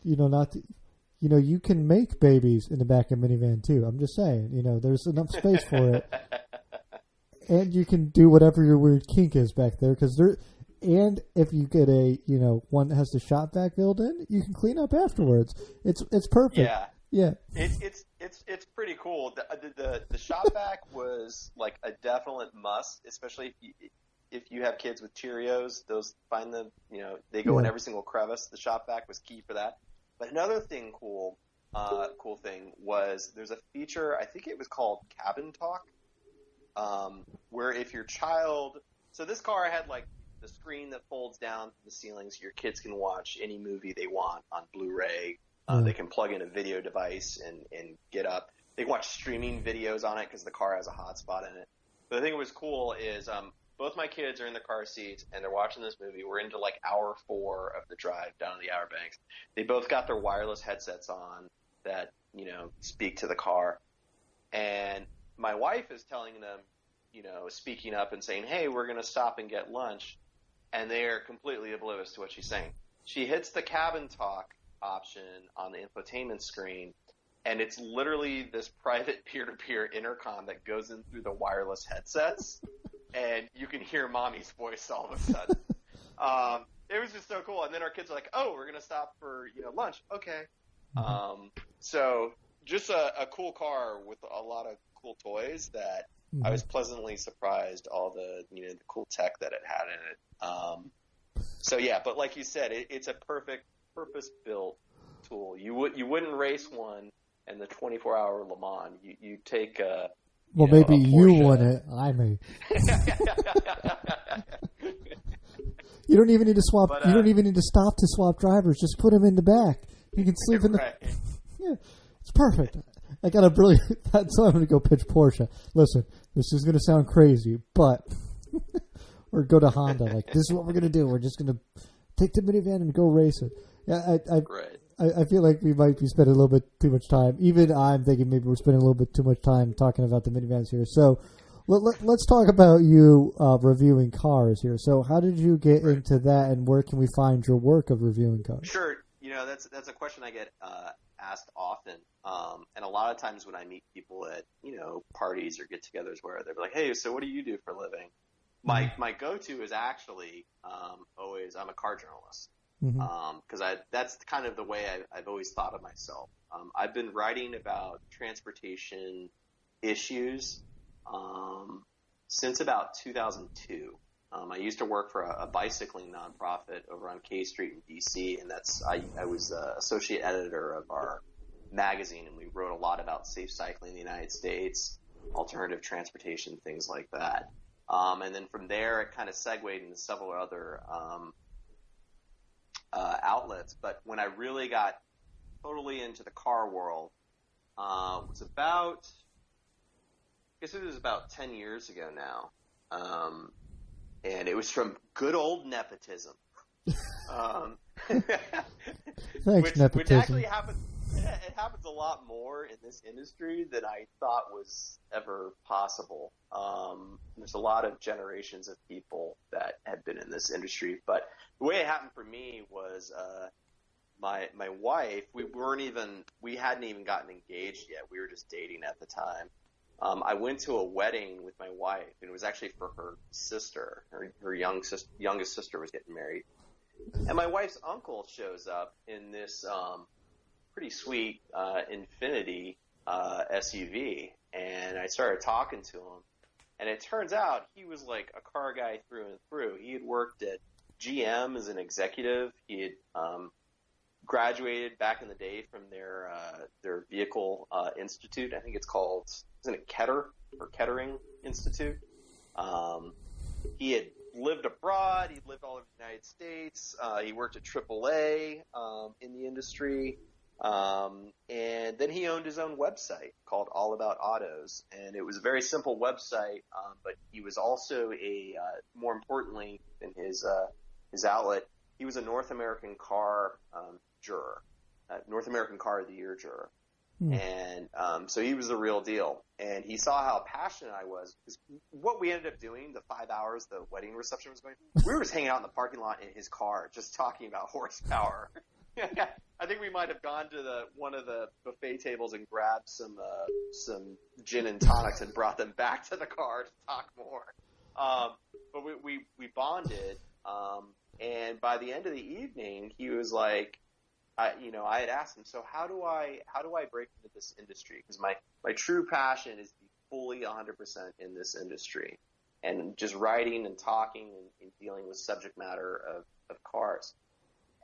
you can make babies in the back of a minivan too. I'm just saying, there's enough space for it. And you can do whatever your weird kink is back there and if you get a, one that has the shop vac built in, you can clean up afterwards. It's perfect. Yeah. It's pretty cool. The shop vac was like a definite must, especially if you have kids with Cheerios. Those find them, they go in every single crevice. The shop vac was key for that. But another thing cool thing was there's a feature, I think it was called Cabin Talk, where if your child, so this car had like the screen that folds down from the ceiling so your kids can watch any movie they want on Blu-ray. They can plug in a video device and get up. They can watch streaming videos on it because the car has a hotspot in it. But the thing that was cool is both my kids are in the car seats and they're watching this movie. We're into like hour 4 of the drive down the Outer Banks. They both got their wireless headsets on that, speak to the car. And my wife is telling them, speaking up and saying, hey, we're going to stop and get lunch. And they are completely oblivious to what she's saying. She hits the cabin talk option on the infotainment screen, and it's literally this private peer-to-peer intercom that goes in through the wireless headsets, and you can hear mommy's voice all of a sudden. It was just so cool. And then our kids are like, oh, we're going to stop for lunch. Okay. So just a cool car with a lot of cool toys that I was pleasantly surprised all the the cool tech that it had in it. So yeah, but like you said, it's a perfect purpose-built tool. You wouldn't race one in the 24-hour Le Mans. You take well, maybe you wouldn't. I may. You don't even need to swap. You don't even need to stop to swap drivers. Just put them in the back. You can sleep in the. Right. Yeah, it's perfect. I got a brilliant. That's why I'm going to go pitch Porsche. Listen, this is going to sound crazy, but or go to Honda. Like, this is what we're going to do. We're just going to take the minivan and go race it. Yeah, I feel like we might be spending a little bit too much time. Even I'm thinking maybe we're spending a little bit too much time talking about the minivans here. So let's talk about you reviewing cars here. So how did you get into that, and where can we find your work of reviewing cars? Sure. That's a question I get asked often. And a lot of times when I meet people at, parties or get-togethers where they're like, hey, so what do you do for a living? My go-to is actually always I'm a car journalist. Because that's kind of the way I've always thought of myself. I've been writing about transportation issues since about 2002. I used to work for a bicycling nonprofit over on K Street in D.C., and I was the associate editor of our magazine, and we wrote a lot about safe cycling in the United States, alternative transportation, things like that. And then from there, it kind of segued into several other outlets. But when I really got totally into the car world, was about, I guess it was about 10 years ago now. And it was from good old nepotism. Thanks, nepotism. Which actually happens. It happens a lot more in this industry than I thought was ever possible. There's a lot of generations of people that have been in this industry, but the way it happened for me was my wife. We hadn't even gotten engaged yet. We were just dating at the time. I went to a wedding with my wife, and it was actually for her sister. Her youngest sister was getting married, and my wife's uncle shows up in this pretty sweet Infiniti SUV, and I started talking to him, and it turns out he was like a car guy through and through. He had worked at GM as an executive. He had graduated back in the day from their vehicle institute. I think it's called, isn't it Kettering Institute? He had lived abroad. He'd lived all over the United States. He worked at AAA in the industry. And then he owned his own website called All About Autos, and it was a very simple website, but he was also more importantly in his outlet, he was a North American car juror, North American Car of the Year juror. And so he was the real deal, and he saw how passionate I was, because what we ended up doing, the 5 hours the wedding reception was going, we were just hanging out in the parking lot in his car just talking about horsepower. I think we might have gone to one of the buffet tables and grabbed some gin and tonics and brought them back to the car to talk more. But we bonded, and by the end of the evening, he was like, I had asked him, so how do I break into this industry? Because my true passion is to be fully 100% in this industry, and just writing and talking and dealing with subject matter of cars.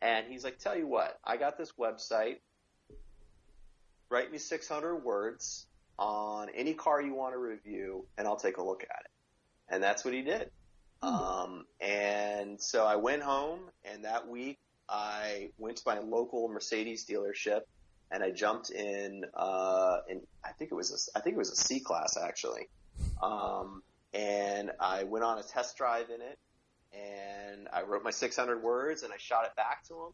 And he's like, tell you what, I got this website. Write me 600 words on any car you want to review, and I'll take a look at it. And that's what he did. And And so I went home, and that week I went to my local Mercedes dealership, and I jumped in I think it was a C class actually. And I went on a test drive in it, and I wrote my 600 words, and I shot it back to him.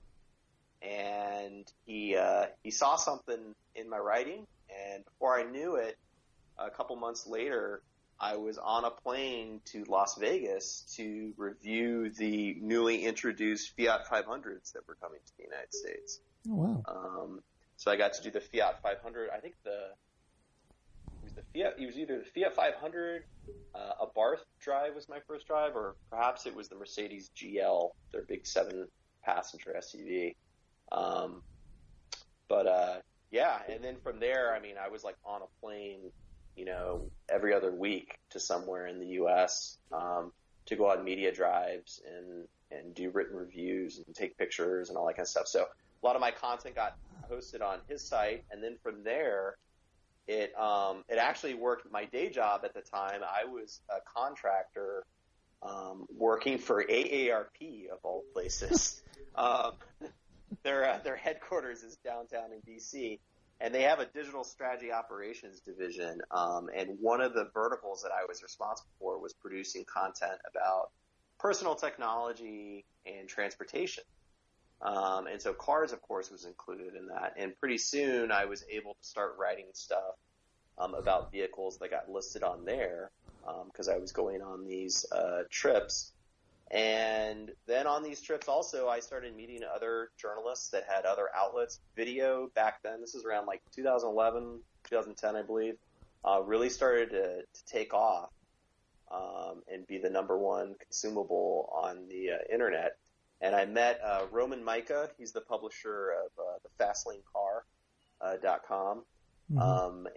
And he saw something in my writing, and before I knew it, a couple months later, I was on a plane to Las Vegas to review the newly introduced Fiat 500s that were coming to the United States. Oh, wow. So I got to do the Fiat 500. I think it was either the Fiat 500, a Barth drive was my first drive, or perhaps it was the Mercedes GL, their big 7-passenger SUV. Yeah, and then from there, I mean, I was like on a plane, every other week to somewhere in the U.S. To go on media drives and do written reviews and take pictures and all that kind of stuff. So a lot of my content got hosted on his site, and then from there, it actually worked. My day job at the time, I was a contractor working for AARP of all places. Their headquarters is downtown in D.C., and they have a digital strategy operations division. And one of the verticals that I was responsible for was producing content about personal technology and transportation. And so cars, of course, was included in that. And pretty soon I was able to start writing stuff about vehicles that got listed on there because I was going on these trips. And then on these trips also, I started meeting other journalists that had other outlets. Video back then, this is around like 2011, 2010, I believe, really started to take off and be the number one consumable on the internet. And I met Roman Micah. He's the publisher of the FastLaneCar.com.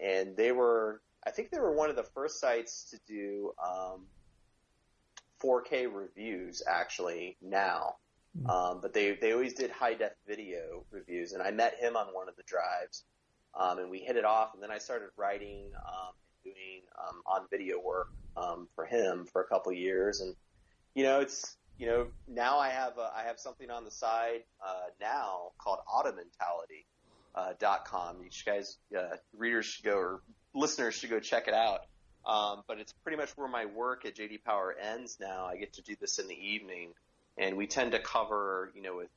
And I think they were one of the first sites to do 4K reviews actually now. But they always did high def video reviews, and I met him on one of the drives, and we hit it off, and then I started writing and doing on video work for him for a couple of years. And now I have something on the side now called AutoMentality.com. You guys, readers should go, or listeners should go check it out. But it's pretty much where my work at J.D. Power ends now. I get to do this in the evening, and we tend to cover, with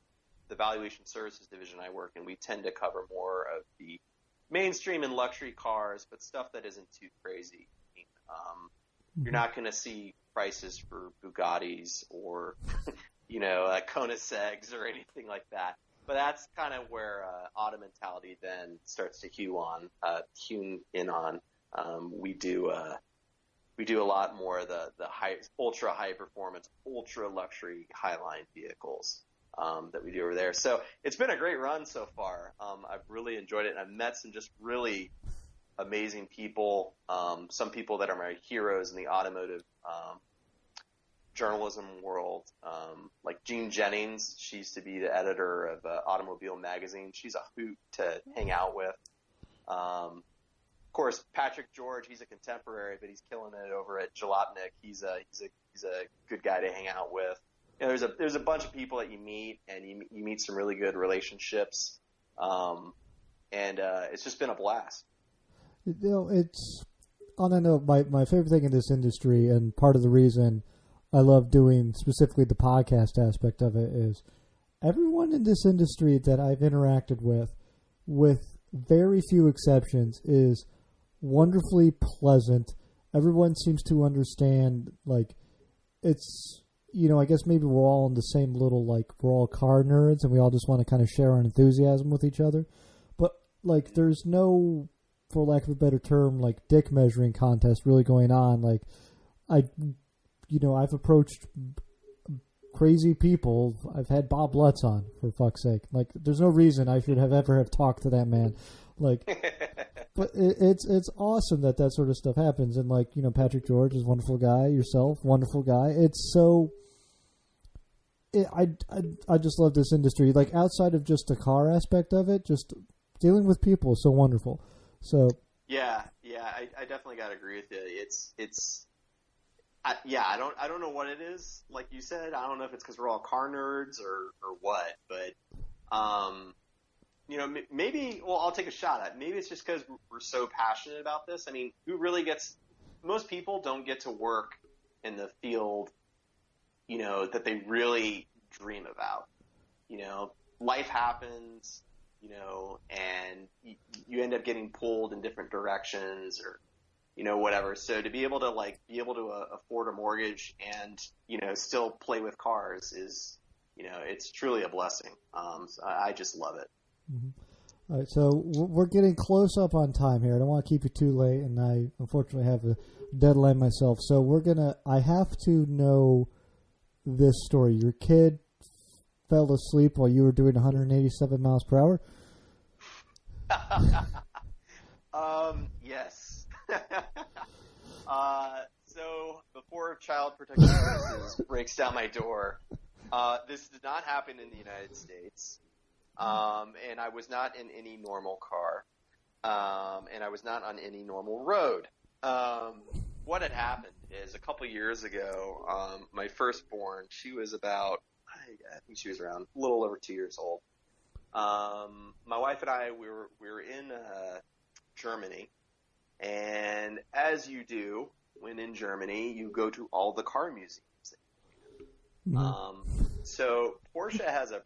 the valuation services division I work in, we tend to cover more of the mainstream and luxury cars, but stuff that isn't too crazy. You're not going to see prices for Bugattis or, Koenigsegg's or anything like that. But that's kind of where AutoMentality then starts to hone in on. We do a lot more of the ultra high performance, ultra luxury Highline vehicles that we do over there. So it's been a great run so far. I've really enjoyed it, and I've met some just really amazing people. Some people that are my heroes in the automotive journalism world, like Jean Jennings. She used to be the editor of Automobile Magazine. She's a hoot to hang out with. Of course, Patrick George, he's a contemporary, but he's killing it over at Jalopnik. He's a good guy to hang out with. There's a bunch of people that you meet, and you meet some really good relationships, and it's just been a blast. It's on that note. My favorite thing in this industry, and part of the reason I love doing specifically the podcast aspect of it, is everyone in this industry that I've interacted with very few exceptions, is wonderfully pleasant. Everyone seems to understand, it's, I guess maybe we're all in the same little, we're all car nerds, and we all just want to kind of share our enthusiasm with each other. But, there's no, for lack of a better term, dick measuring contest really going on. I've approached crazy people. I've had Bob Lutz on, for fuck's sake. There's no reason I should ever have talked to that man. But it's awesome that sort of stuff happens. And Patrick George is a wonderful guy. Yourself, wonderful guy. It's so. I just love this industry. Outside of just the car aspect of it, just dealing with people is so wonderful. So. Yeah, I definitely got to agree with you. I don't know what it is. Like you said, I don't know if it's because we're all car nerds or what, but maybe. Well, I'll take a shot at it. Maybe it's just because we're so passionate about this. I mean, most people don't get to work in the field, that they really dream about. Life happens, and you end up getting pulled in different directions or, whatever. So to be able to afford a mortgage and, still play with cars is, it's truly a blessing. So I just love it. Mm-hmm. All right, so we're getting close up on time here. I don't want to keep you too late, and I unfortunately have a deadline myself. So I have to know this story. Your kid fell asleep while you were doing 187 miles per hour? Yes. So before Child Protective Services breaks down my door, this did not happen in the United States. And I was not in any normal car. And I was not on any normal road. What had happened is a couple years ago, my firstborn, she was about, I think she was around a little over 2 years old. My wife and I, we were in Germany, and as you do when in Germany, you go to all the car museums. Mm-hmm. So Porsche has a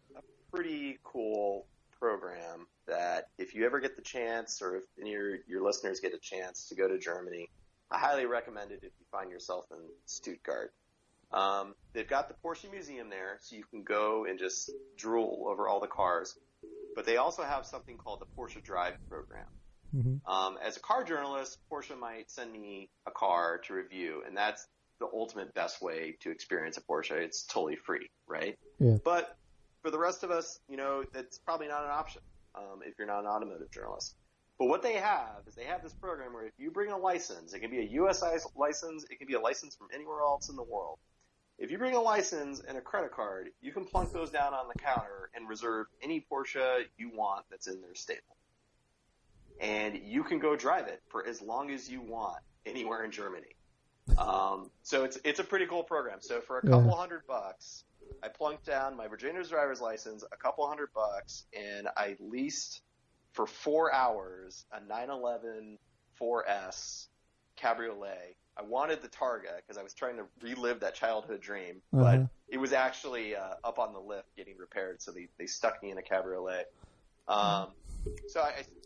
pretty cool program that if you ever get the chance, or if any of your listeners get a chance to go to Germany, I highly recommend it if you find yourself in Stuttgart. They've got the Porsche Museum there, so you can go and just drool over all the cars. But they also have something called the Porsche Drive program. Mm-hmm. As a car journalist, Porsche might send me a car to review, and that's the ultimate best way to experience a Porsche. It's totally free, right? Yeah. But for the rest of us, that's probably not an option if you're not an automotive journalist. But what they have is they have this program where if you bring a license, it can be a U.S. license, it can be a license from anywhere else in the world. If you bring a license and a credit card, you can plunk those down on the counter and reserve any Porsche you want that's in their stable. And you can go drive it for as long as you want anywhere in Germany. So it's a pretty cool program. So for a couple $100, I plunked down my Virginia's driver's license, a couple $100, and I leased for 4 hours a 911 4S Cabriolet. I wanted the Targa because I was trying to relive that childhood dream, but it was actually up on the lift getting repaired, so they stuck me in a Cabriolet. So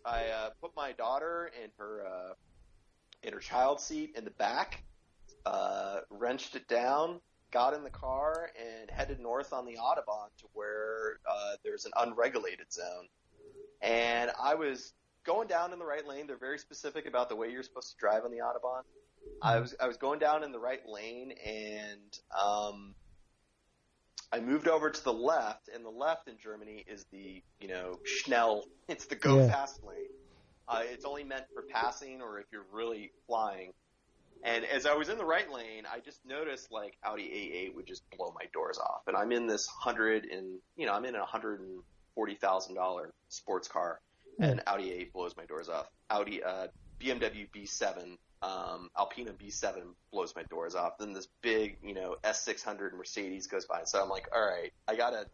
I put my daughter in her child seat in the back, wrenched it down, got in the car, and headed north on the Autobahn to where there's an unregulated zone. And I was going down in the right lane. They're very specific about the way you're supposed to drive on the Autobahn. I was going down in the right lane, and I moved over to the left, and the left in Germany is the, Schnell. It's the go fast lane. It's only meant for passing or if you're really flying. And as I was in the right lane, I just noticed like Audi A8 would just blow my doors off. And I'm in this I'm in a $140,000 sports car, and Audi A8 blows my doors off. BMW B7, Alpina B7 blows my doors off. Then this big, S600 Mercedes goes by. So I'm like, all right, I got to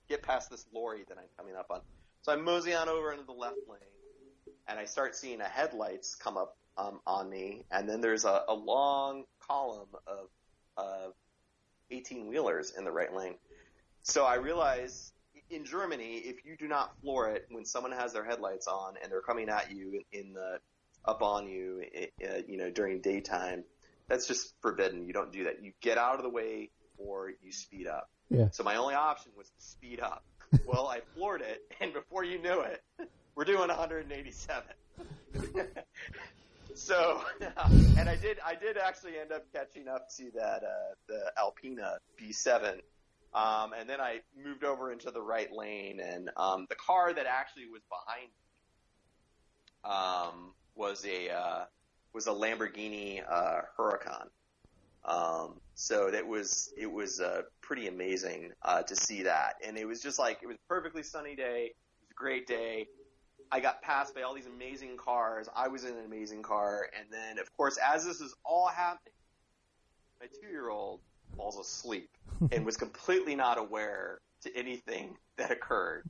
get past this lorry that I'm coming up on. So I mosey on over into the left lane, and I start seeing a headlights come up on me, and then there's a long column of 18-wheelers in the right lane. So I realize in Germany, if you do not floor it when someone has their headlights on and they're coming at you up on you, during daytime, that's just forbidden. You don't do that. You get out of the way or you speed up. Yeah. So my only option was to speed up. Well, I floored it, and before you knew it, we're doing 187. So, and I did actually end up catching up to that the Alpina B7, and then I moved over into the right lane, and the car that actually was behind me was a Lamborghini Huracan. So it was pretty amazing to see that, and it was just like it was a perfectly sunny day. It was a great day. I got passed by all these amazing cars. I was in an amazing car. And then, of course, as this is all happening, my 2-year-old falls asleep and was completely not aware to anything that occurred.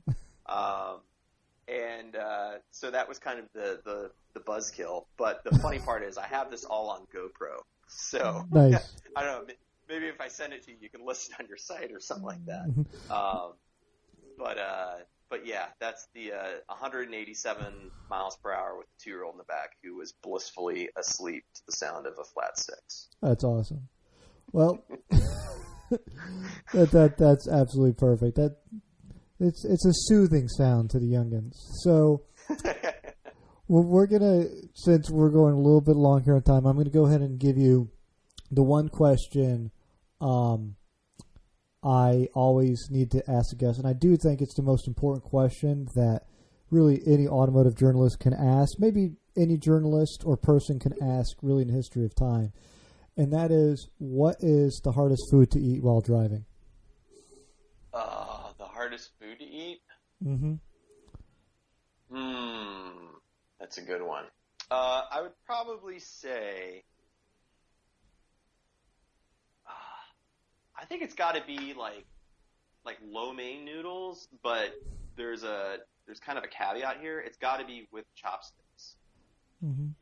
So that was kind of the buzzkill. But the funny part is I have this all on GoPro. So nice. I don't know. Maybe if I send it to you, you can list it on your site or something like that. But yeah, that's the 187 miles per hour with a 2-year-old in the back who was blissfully asleep to the sound of a flat six. That's awesome. Well, that's absolutely perfect. It's a soothing sound to the youngins. So we're gonna, since we're going a little bit long here on time, I'm gonna go ahead and give you the one question I always need to ask a guest, and I do think it's the most important question that really any automotive journalist can ask, maybe any journalist or person can ask really in the history of time, and that is, what is the hardest food to eat while driving? The hardest food to eat? Mm-hmm. That's a good one. I would probably say, I think it's got to be like lo mein noodles, but there's kind of a caveat here. It's got to be with chopsticks. Mm-hmm.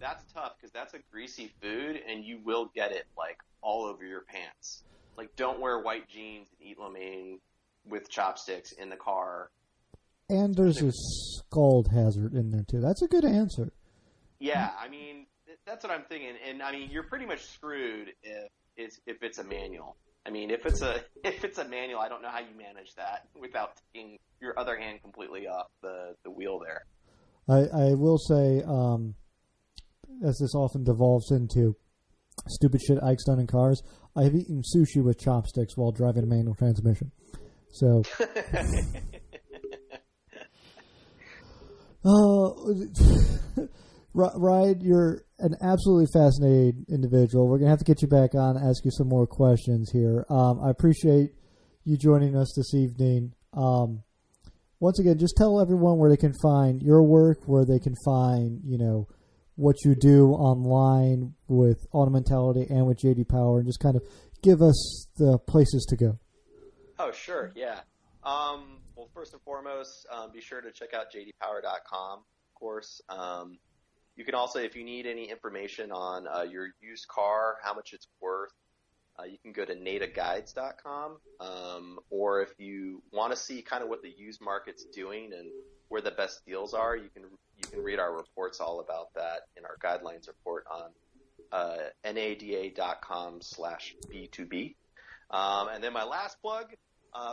That's tough because that's a greasy food, and you will get it like all over your pants. Like, don't wear white jeans and eat lo mein with chopsticks in the car. And there's a scald hazard in there too. That's a good answer. Yeah, I mean, that's what I'm thinking. And I mean, you're pretty much screwed if it's a manual. I mean, if it's a manual, I don't know how you manage that without taking your other hand completely off the wheel there. I will say, as this often devolves into stupid shit Ike's done in cars, I have eaten sushi with chopsticks while driving a manual transmission. So, Ryan, you're an absolutely fascinating individual. We're going to have to get you back on, ask you some more questions here. I appreciate you joining us this evening. Once again, just tell everyone where they can find your work, where they can find, what you do online with Auto Mentality and with J.D. Power, and just kind of give us the places to go. Oh, sure, yeah. Well, first and foremost, be sure to check out jdpower.com, of course. You can also, if you need any information on your used car, how much it's worth, you can go to nataguides.com. Or if you want to see kind of what the used market's doing and where the best deals are, you can read our reports all about that in our guidelines report on nada.com/B2B. And then my last plug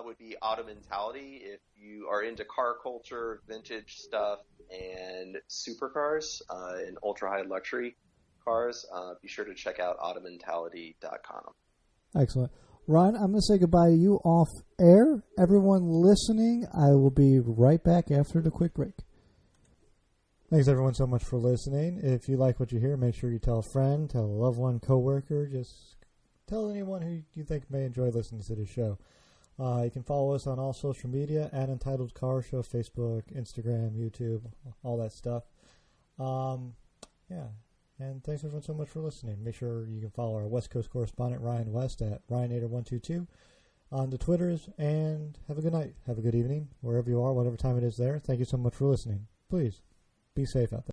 would be Auto Mentality. If you are into car culture, vintage stuff, and supercars and ultra-high luxury cars, be sure to check out automentality.com. Excellent. Ron, I'm going to say goodbye to you off air. Everyone listening, I will be right back after the quick break. Thanks, everyone, so much for listening. If you like what you hear, make sure you tell a friend, tell a loved one, coworker, just tell anyone who you think may enjoy listening to the show. You can follow us on all social media at Entitled Car Show, Facebook, Instagram, YouTube, all that stuff. Yeah. And thanks everyone so much for listening. Make sure you can follow our West Coast correspondent, Ryan West, at RyanAder122 on the Twitters. And have a good night. Have a good evening, wherever you are, whatever time it is there. Thank you so much for listening. Please be safe out there.